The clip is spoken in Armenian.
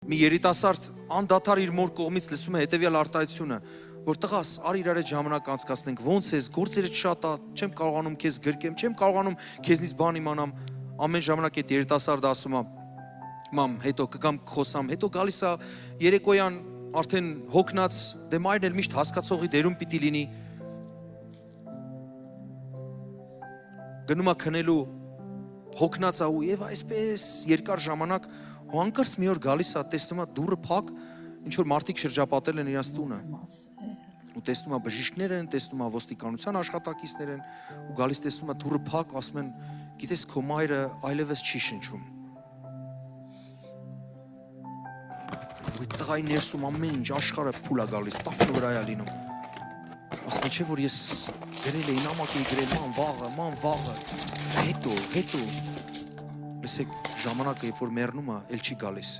մի երիտասարդ անդադար իր մոր կողմից լսում է հետևյալ արտահայտությունը, որ տղաս, արի իրար այդ ժամանակ անցկացնենք, ոնց ես, գործերը շատ է, չեմ կարողանում քեզ գրկեմ, չեմ կարողանում քեզնից բան իմանամ, ամեն ժամանակ այդ երիտասարդը ասում է, մամ, հետո կգամ խոսամ, հետո գալիս է երեկոյան արդեն հոգնած, դե մայրն էլ միշտ հասկացողի դերում պիտի լինի, գնում է քնելու, հոգնած է ու եւ այսպես երկար ժամանակ ու անկարծ մի օր գալիս է, տեսնում է դուռը փակ, ինչ որ մարդիկ շրջապատել են իրաց տունը։ Ու տեսնում է բժիշկներ են, տեսնում է ոստիկանության աշխատակիցներ են, ու գալիս տեսնում է դուռը փակ, ասում են, գիտես քո մայրը այլևս չի շնչում։ Ու այդ տղայի ներսում ամեն ինչ աշխարհը փուլ է գալիս, տակն վրա է լինում։ Ասում է, չէ՞ որ ես գրել էի, նամակ էի գրել, ման վաղը, հետո, լսեք, ժամանակը երբ որ մեռնում է, էլ չի գալիս։